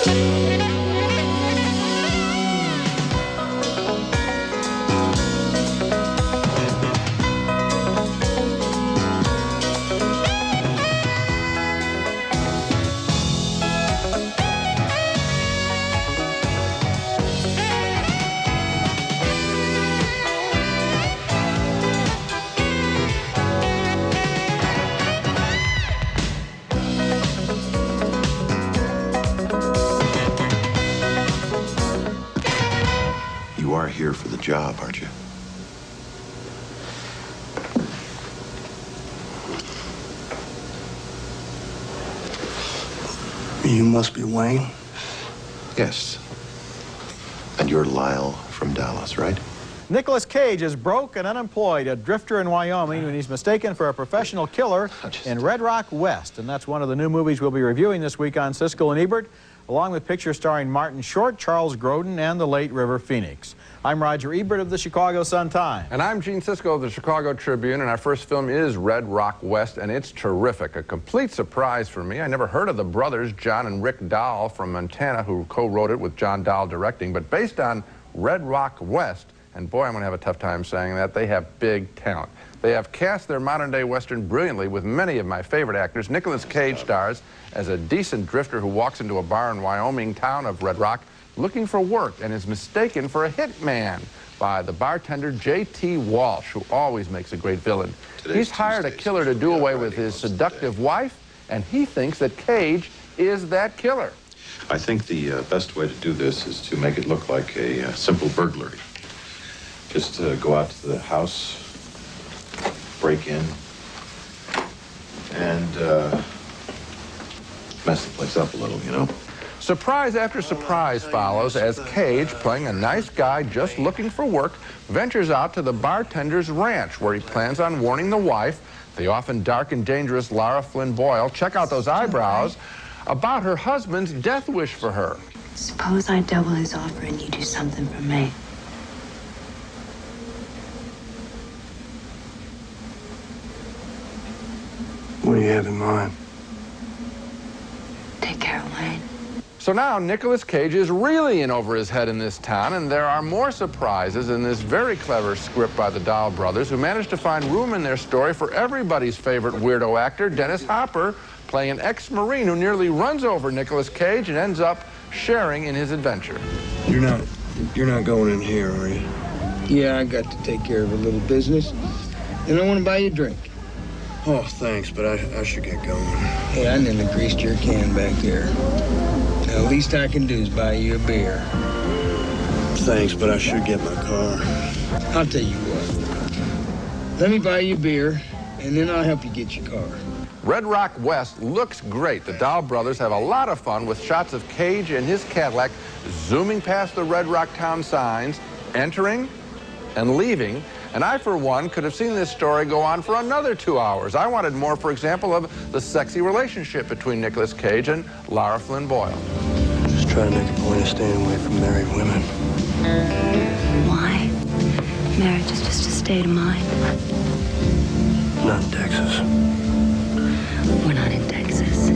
You are here for the job, aren't you? You must be Wayne? Yes. And you're Lyle from Dallas, right? Nicolas Cage is broke and unemployed, a drifter in Wyoming, when he's mistaken for a professional killer in Red Rock West. And that's one of the new movies we'll be reviewing this week on Siskel and Ebert, along with pictures starring Martin Short, Charles Grodin, and the late River Phoenix. I'm Roger Ebert of the Chicago Sun-Times. And I'm Gene Siskel of the Chicago Tribune, and our first film is Red Rock West, and it's terrific. A complete surprise for me. I never heard of the brothers, John and Rick Dahl from Montana, who co-wrote it with John Dahl directing, but based on Red Rock West, and boy, I'm going to have a tough time saying that, they have big talent. They have cast their modern-day Western brilliantly with many of my favorite actors. Nicolas Cage stars as a decent drifter who walks into a bar in Wyoming town of Red Rock looking for work and is mistaken for a hitman by the bartender J.T. Walsh, who always makes a great villain. He's hired a killer to do away with his seductive wife, and he thinks that Cage is that killer. I think the best way to do this is to make it look like a simple burglary. Just go out to the house, break in, and mess the place up a little, you know? Surprise after surprise follows as Cage, playing a nice guy just looking for work, ventures out to the bartender's ranch where he plans on warning the wife, the often dark and dangerous Lara Flynn Boyle, check out those eyebrows, about her husband's death wish for her. Suppose I double his offer and you do something for me. What do you have in mind? Take care of Wayne. So now Nicolas Cage is really in over his head in this town, and there are more surprises in this very clever script by the Dahl brothers, who managed to find room in their story for everybody's favorite weirdo actor, Dennis Hopper, playing an ex-Marine who nearly runs over Nicolas Cage and ends up sharing in his adventure. You're not going in here, are you? Yeah, I got to take care of a little business, and I want to buy you a drink. Oh, thanks, but I should get going. Hey, I nearly greased your can back there. Now, the least I can do is buy you a beer. Thanks, but I should get my car. I'll tell you what. Let me buy you a beer, and then I'll help you get your car. Red Rock West looks great. The Dahl brothers have a lot of fun with shots of Cage and his Cadillac zooming past the Red Rock town signs, entering and leaving. And I, for one, could have seen this story go on for another 2 hours. I wanted more, for example, of the sexy relationship between Nicolas Cage and Lara Flynn Boyle. Just try to make a point of staying away from married women. Why? Marriage is just a state of mind. Not in Texas. We're not in Texas.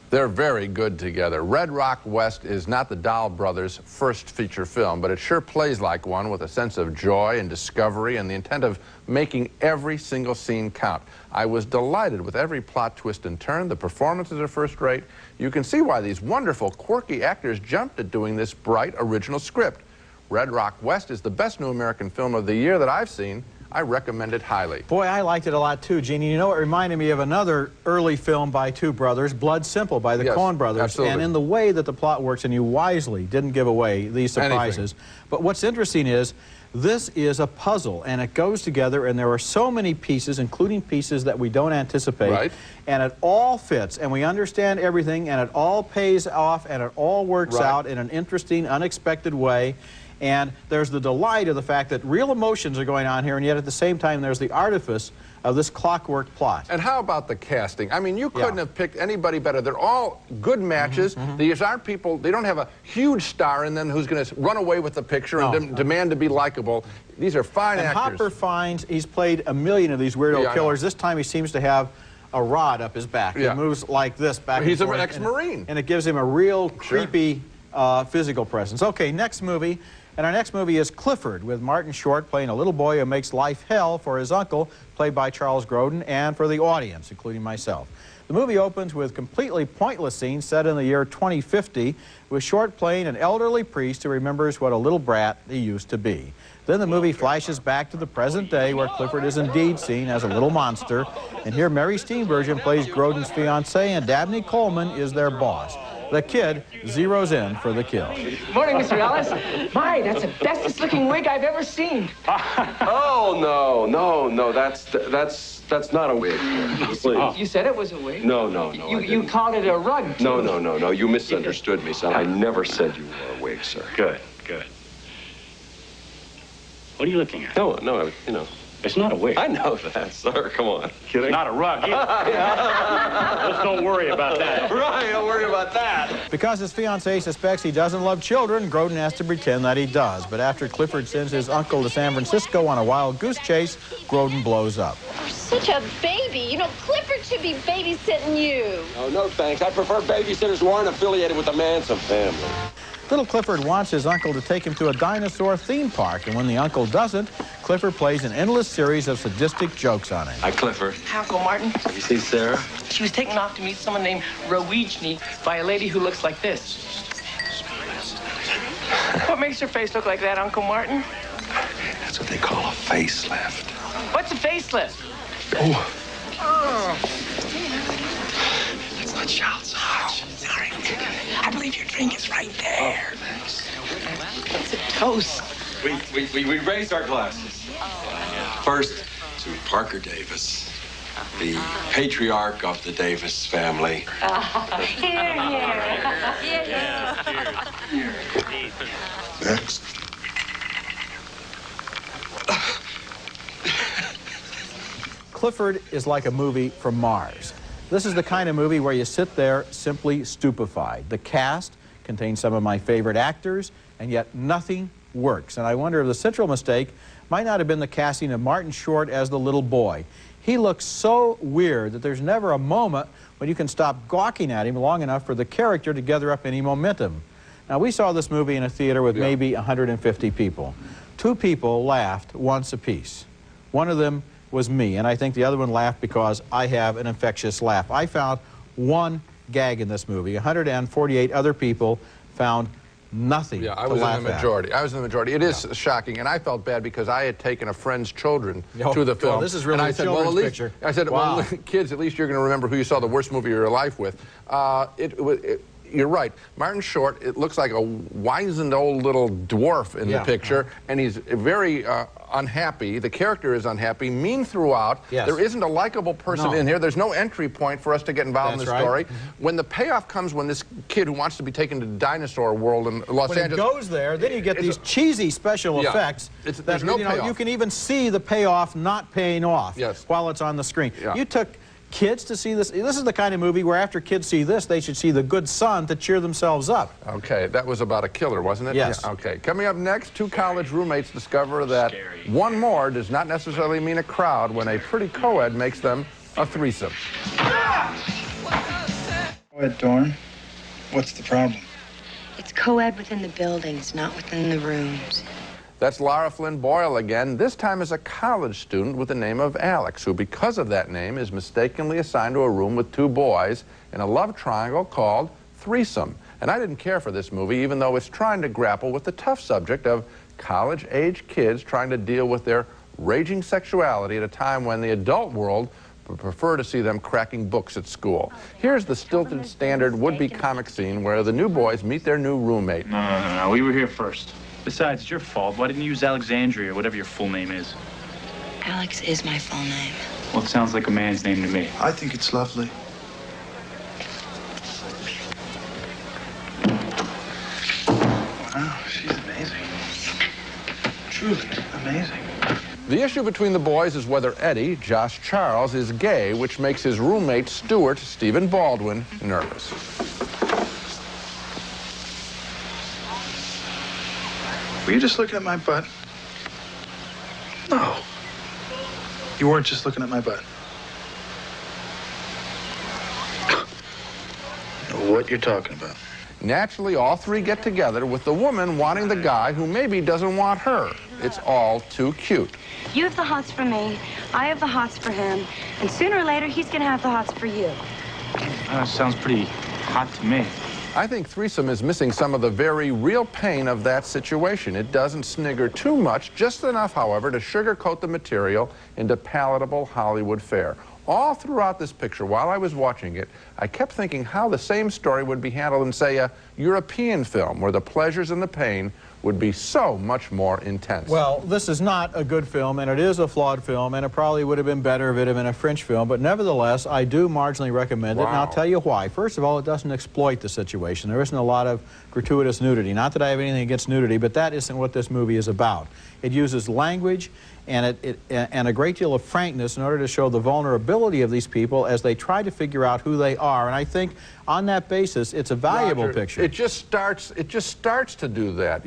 They're very good together. Red Rock West is not the Dahl brothers' first feature film, but it sure plays like one, with a sense of joy and discovery and the intent of making every single scene count. I was delighted with every plot twist and turn. The performances are first rate. You can see why these wonderful, quirky actors jumped at doing this bright, original script. Red Rock West is the best new American film of the year that I've seen. I recommend it highly. Boy, I liked it a lot too, Gene. You know, it reminded me of another early film by two brothers, Blood Simple, by the Coen brothers. Absolutely. And in the way that the plot works, and you wisely didn't give away these surprises. But what's interesting is, this is a puzzle, and it goes together, and there are so many pieces, including pieces that we don't anticipate. Right. And it all fits, and we understand everything, and it all pays off, and it all works out in an interesting, unexpected way. And there's the delight of the fact that real emotions are going on here, and yet at the same time there's the artifice of this clockwork plot. And how about the casting? I mean, you couldn't have picked anybody better. They're all good matches. These aren't people, they don't have a huge star in them who's going to run away with the picture and demand to be likable. These are fine actors. Hopper finds he's played a million of these weirdo killers. This time he seems to have a rod up his back. He moves like this back and forth. He's an ex-Marine. And it gives him a real creepy physical presence. Okay, next movie. And our next movie is Clifford, with Martin Short playing a little boy who makes life hell for his uncle, played by Charles Grodin, and for the audience, including myself. The movie opens with completely pointless scenes set in the year 2050, with Short playing an elderly priest who remembers what a little brat he used to be. Then the movie flashes back to the present day, where Clifford is indeed seen as a little monster, and here Mary Steenburgen plays Grodin's fiancée, and Dabney Coleman is their boss. The kid zeroes in for the kill. Morning, Mr. Ellis. My, that's the bestest looking wig I've ever seen. Oh, no, that's not a wig. Please. You said it was a wig? No, You called it a rug, too. No, you misunderstood me, son. I never said you wore a wig, sir. Good. What are you looking at? No, you know. It's not a wig. I know that, sir. Come on. Kidding? Not a rug either. Let's don't worry about that. Right, don't worry about that. Because his fiancée suspects he doesn't love children, Grodin has to pretend that he does. But after Clifford sends his uncle to San Francisco on a wild goose chase, Grodin blows up. You're such a baby. You know, Clifford should be babysitting you. Oh, no, thanks. I prefer babysitters who aren't affiliated with the Manson family. Little Clifford wants his uncle to take him to a dinosaur theme park, and when the uncle doesn't, Clifford plays an endless series of sadistic jokes on him. Hi, Clifford. Hi, Uncle Martin. Have you seen Sarah? She was taken off to meet someone named Rowijny by a lady who looks like this. What makes her face look like that, Uncle Martin? That's what they call a facelift. What's a facelift? Oh. That's not child size. Sorry. I believe your drink is right there. Oh, thanks. It's a toast. We raised our glasses. First, to Parker Davis, the patriarch of the Davis family. Next. Clifford is like a movie from Mars. This is the kind of movie where you sit there simply stupefied. The cast contains some of my favorite actors, and yet nothing works. And I wonder if the central mistake might not have been the casting of Martin Short as the little boy. He looks so weird that there's never a moment when you can stop gawking at him long enough for the character to gather up any momentum. Now, we saw this movie in a theater with maybe 150 people. 2 people laughed once apiece. One of them was me, and I think the other one laughed because I have an infectious laugh. I found one gag in this movie. 148 other people found nothing I to was laugh in the majority. I was in the majority. It is shocking, and I felt bad because I had taken a friend's children to the film. Well, this is really a children's picture. I said, wow. well, kids, at least you're going to remember who you saw the worst movie of your life with. You're right. Martin Short, it looks like a wizened old little dwarf in the picture, and he's very unhappy. The character is unhappy, mean throughout. There isn't a likable person in here. There's no entry point for us to get involved in the story. When the payoff comes, when this kid who wants to be taken to the dinosaur world in Los Angeles... When it goes there, then you get these cheesy special effects. There's no payoff. You can even see the payoff not paying off while it's on the screen. You took kids to see this. This is the kind of movie where after kids see this, they should see The Good Son to cheer themselves up. Okay, that was about a killer, wasn't it? Yes. Okay, coming up next, 2 college roommates discover that one more does not necessarily mean a crowd when a pretty co-ed makes them a threesome. Co-ed dorm? What's the problem? It's co-ed within the buildings, not within the rooms. That's Lara Flynn Boyle again, this time as a college student with the name of Alex, who because of that name is mistakenly assigned to a room with 2 boys in a love triangle called Threesome. And I didn't care for this movie, even though it's trying to grapple with the tough subject of college-age kids trying to deal with their raging sexuality at a time when the adult world would prefer to see them cracking books at school. Here's the stilted standard would-be comic scene where the new boys meet their new roommate. No, we were here first. Besides, it's your fault. Why didn't you use Alexandria or whatever your full name is? Alex is my full name. Well, it sounds like a man's name to me. I think it's lovely. Wow, she's amazing. The issue between the boys is whether Eddie, Josh Charles, is gay, which makes his roommate, Stuart, Stephen Baldwin, nervous. Were you just looking at my butt? No. You weren't just looking at my butt. I know what you're talking about. Naturally, all three get together with the woman wanting the guy who maybe doesn't want her. It's all too cute. You have the hots for me, I have the hots for him, and sooner or later, he's gonna have the hots for you. Sounds pretty hot to me. I think Threesome is missing some of the very real pain of that situation. It doesn't snigger too much, just enough, however, to sugarcoat the material into palatable Hollywood fare. All throughout this picture, while I was watching it, I kept thinking how the same story would be handled in, say, a European film, where the pleasures and the pain would be so much more intense. Well, this is not a good film, and it is a flawed film, and it probably would have been better if it had been a French film, but nevertheless, I do marginally recommend it, and I'll tell you why. First of all, it doesn't exploit the situation. There isn't a lot of gratuitous nudity. Not that I have anything against nudity, but that isn't what this movie is about. It uses language and a great deal of frankness in order to show the vulnerability of these people as they try to figure out who they are, and I think on that basis, it's a valuable picture. It just starts to do that.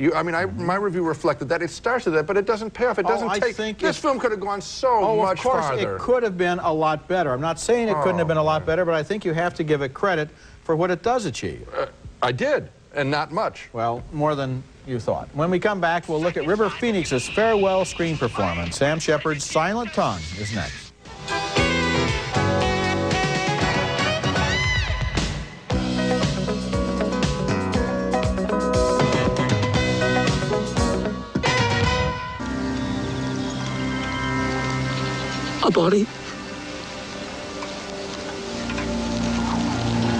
My review reflected that. It starts to that, but it doesn't pay off. It doesn't take. This film could have gone so much farther. Of course, it could have been a lot better. I'm not saying it couldn't have been a lot better, but I think you have to give it credit for what it does achieve. I did, and not much. Well, more than you thought. When we come back, we'll look at River Phoenix's farewell screen performance. Sam Shepard's Silent Tongue is next. A body.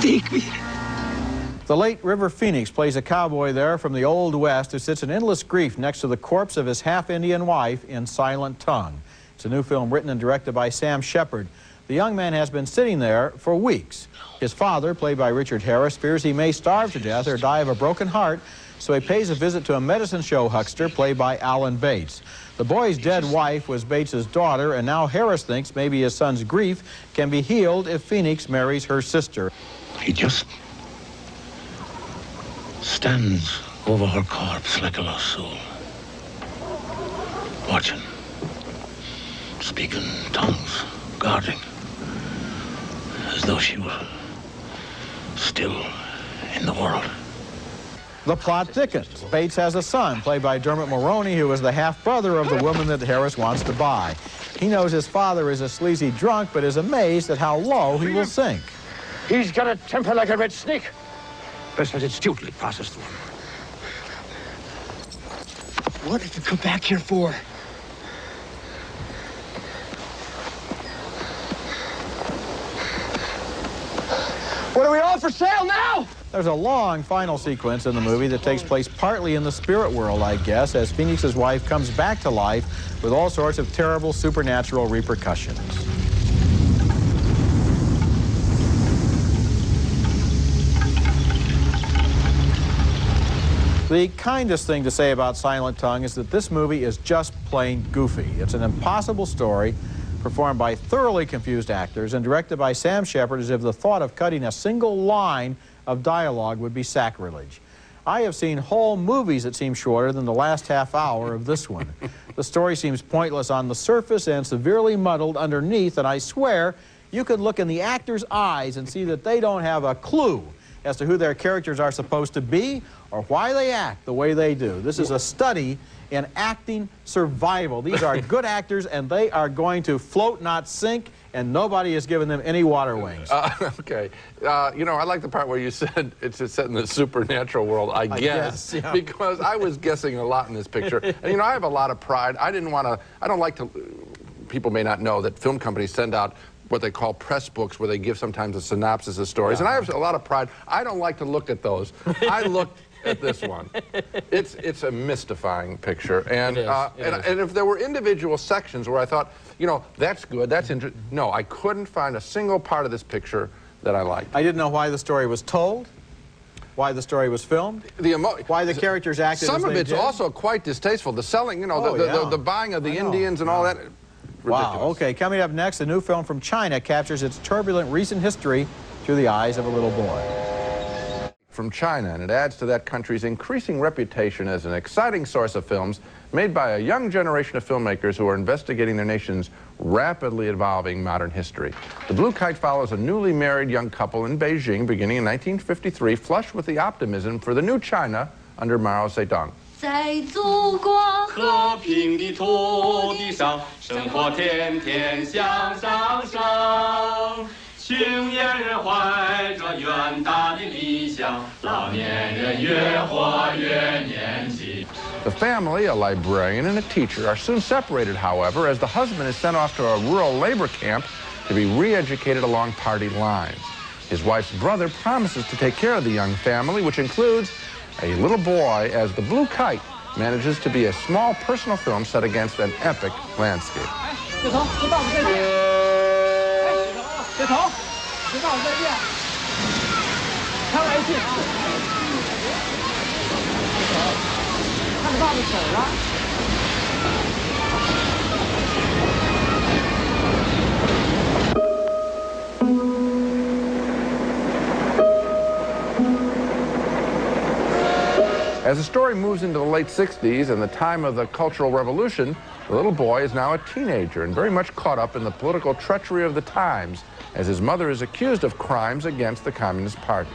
Take me. The late River Phoenix plays a cowboy there from the Old West who sits in endless grief next to the corpse of his half-Indian wife in Silent Tongue. It's a new film written and directed by Sam Shepard. The young man has been sitting there for weeks. His father, played by Richard Harris, fears he may starve to death or die of a broken heart, so he pays a visit to a medicine show huckster played by Alan Bates. The boy's dead wife was Bates's daughter, and now Harris thinks maybe his son's grief can be healed if Phoenix marries her sister. He just stands over her corpse like a lost soul, watching, speaking tongues, guarding, as though she were still in the world. The plot thickens. Bates has a son, played by Dermot Mulroney, who is the half-brother of the woman that Harris wants to buy. He knows his father is a sleazy drunk, but is amazed at how low he will sink. He's got a temper like a red snake. Best let it astutely process through him. What did you come back here for? What are we all for sale now? There's a long final sequence in the movie that takes place partly in the spirit world, I guess, as Phoenix's wife comes back to life with all sorts of terrible supernatural repercussions. The kindest thing to say about Silent Tongue is that this movie is just plain goofy. It's an impossible story performed by thoroughly confused actors and directed by Sam Shepard as if the thought of cutting a single line of dialogue would be sacrilege. I have seen whole movies that seem shorter than the last half hour of this one. The story seems pointless on the surface and severely muddled underneath, and I swear you could look in the actors' eyes and see that they don't have a clue as to who their characters are supposed to be or why they act the way they do. This is a study in acting survival. These are good actors, and they are going to float, not sink, and nobody has given them any water wings. Okay. You know, I like the part where you said it's set in the supernatural world, I guess, yeah. Because I was guessing a lot in this picture. And, you know, I have a lot of pride. I don't like to, people may not know that film companies send out what they call press books, where they give sometimes a synopsis of stories. And I have a lot of pride. I don't like to look at those. I looked at this one. It's a mystifying picture. And, and if there were individual sections where I thought, you know, that's good, that's interesting. No, I couldn't find a single part of this picture that I liked. I didn't know why the story was told. why the story was filmed, why the characters acted Some as of they it's did. also quite distasteful. The selling, you know, the buying of the Indians and all that. Ridiculous. Wow, okay, coming up next, a new film from China captures its turbulent recent history through the eyes of a little boy. From China, and it adds to that country's increasing reputation as an exciting source of films made by a young generation of filmmakers who are investigating their nation's rapidly evolving modern history. The Blue Kite follows a newly married young couple in Beijing beginning in 1953, flush with the optimism for the new China under Mao Zedong. 在祖国和平的土地上，生活天天向上升。青年人怀着远大的理想，老年人越活越年轻。 The family, a librarian and a teacher, are soon separated, however, as the husband is sent off to a rural labor camp to be re-educated along party lines. His wife's brother promises to take care of the young family, which includes a little boy, as The Blue Kite manages to be a small personal film set against an epic landscape. As the story moves into the late 60s and the time of the Cultural Revolution, the little boy is now a teenager and very much caught up in the political treachery of the times, as his mother is accused of crimes against the Communist Party.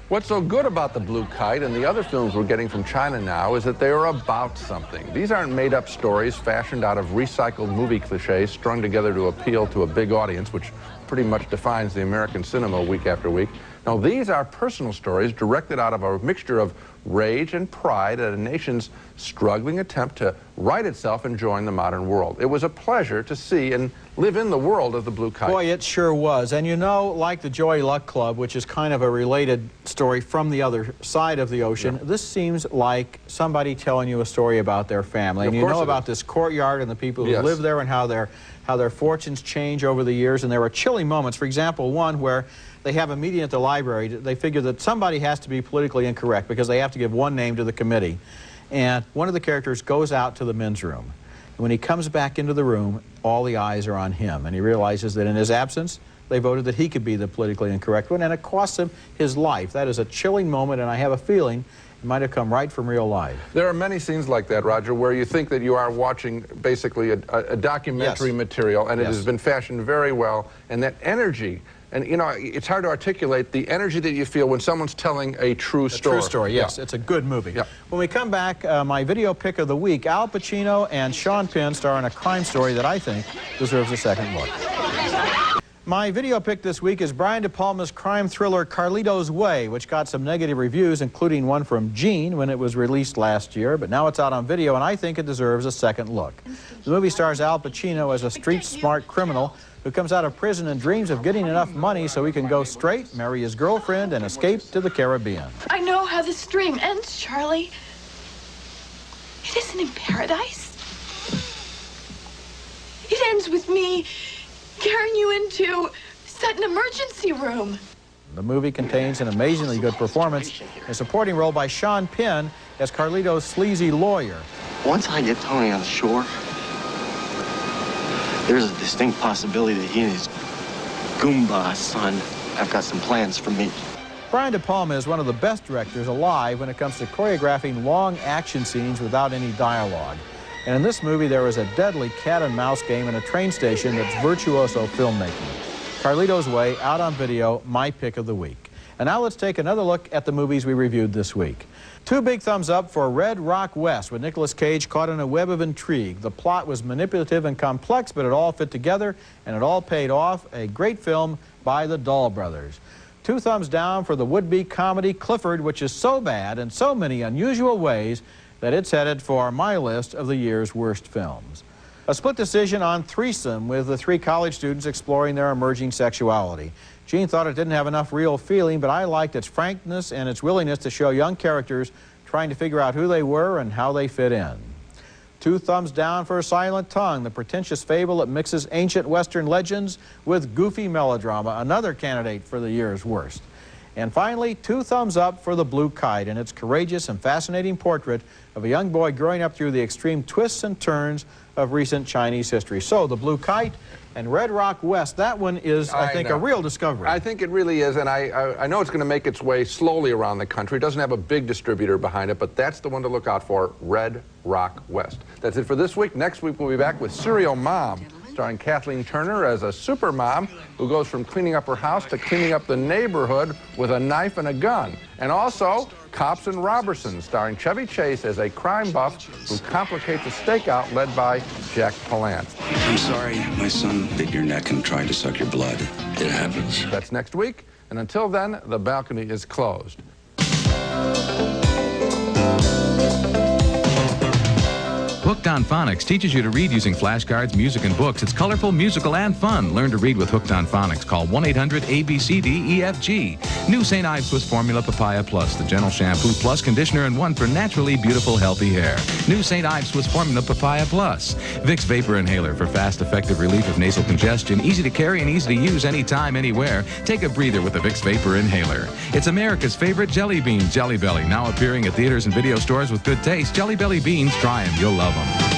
What's so good about The Blue Kite and the other films we're getting from China now is that they are about something. These aren't made-up stories fashioned out of recycled movie cliches strung together to appeal to a big audience, which pretty much defines the American cinema week after week. No, these are personal stories directed out of a mixture of rage and pride at a nation's struggling attempt to right itself and join the modern world. It was a pleasure to see and live in the world of The Blue Kite. Boy, it sure was. And you know, like the Joy Luck Club, which is kind of a related story from the other side of the ocean, this seems like somebody telling you a story about their family. And you know about this courtyard and the people who live there and how their fortunes change over the years. And there were chilling moments. For example, one where they have a meeting at the library. They figure that somebody has to be politically incorrect because they have to give one name to the committee. And one of the characters goes out to the men's room. And when he comes back into the room, all the eyes are on him. And he realizes that in his absence, they voted that he could be the politically incorrect one, and it costs him his life. That is a chilling moment, and I have a feeling it might have come right from real life. There are many scenes like that, Roger, where you think that you are watching basically a documentary material, and it has been fashioned very well, and that energy. And, you know, it's hard to articulate the energy that you feel when someone's telling a true story. A true story, yes. It's a good movie. When we come back, my video pick of the week, Al Pacino and Sean Penn star in a crime story that I think deserves a second look. My video pick this week is Brian De Palma's crime thriller Carlito's Way, which got some negative reviews, including one from Gene when it was released last year, but now it's out on video, and I think it deserves a second look. The movie stars Al Pacino as a street-smart criminal who comes out of prison and dreams of getting enough money so he can go straight, marry his girlfriend, and escape to the Caribbean. I know how this dream ends, Charlie. It isn't in paradise. It ends with me carrying you into an emergency room. The movie contains an amazingly good performance, a supporting role by Sean Penn as Carlito's sleazy lawyer. Once I get Tony on the shore, there's a distinct possibility that he and his Goomba son have got some plans for me. Brian De Palma is one of the best directors alive when it comes to choreographing long action scenes without any dialogue. And in this movie, there is a deadly cat-and-mouse game in a train station that's virtuoso filmmaking. Carlito's Way, out on video, my pick of the week. And now let's take another look at the movies we reviewed this week. 2 big thumbs up for Red Rock West, with Nicolas Cage caught in a web of intrigue. The plot was manipulative and complex, but it all fit together, and it all paid off. A great film by the Dahl brothers. 2 thumbs down for the would-be comedy Clifford, which is so bad in so many unusual ways that it's headed for my list of the year's worst films. A split decision on Threesome, with the 3 college students exploring their emerging sexuality. Gene thought it didn't have enough real feeling, but I liked its frankness and its willingness to show young characters trying to figure out who they were and how they fit in. 2 thumbs down for Silent Tongue, the pretentious fable that mixes ancient Western legends with goofy melodrama, another candidate for the year's worst. And finally, 2 thumbs up for The Blue Kite and its courageous and fascinating portrait of a young boy growing up through the extreme twists and turns of recent Chinese history. So, The Blue Kite and Red Rock West, that one is, I think, a real discovery. I think it really is, and I know it's going to make its way slowly around the country. It doesn't have a big distributor behind it, but that's the one to look out for, Red Rock West. That's it for this week. Next week, we'll be back with Serial Mom, starring Kathleen Turner as a super mom who goes from cleaning up her house to cleaning up the neighborhood with a knife and a gun. And also, Cops and Robertson, starring Chevy Chase as a crime buff who complicates a stakeout led by Jack Palance. I'm sorry my son bit your neck and tried to suck your blood. It happens. That's next week, and until then, the balcony is closed. Hooked on Phonics teaches you to read using flashcards, music, and books. It's colorful, musical, and fun. Learn to read with Hooked on Phonics. Call 1-800-ABCDEFG. New St. Ives Swiss Formula Papaya Plus, the Gentle Shampoo Plus Conditioner, and 1 for naturally beautiful, healthy hair. New St. Ives Swiss Formula Papaya Plus. Vicks Vapor Inhaler for fast, effective relief of nasal congestion. Easy to carry and easy to use anytime, anywhere. Take a breather with the Vicks Vapor Inhaler. It's America's favorite jelly bean, Jelly Belly. Now appearing at theaters and video stores with good taste. Jelly Belly beans. Try them. You'll love them.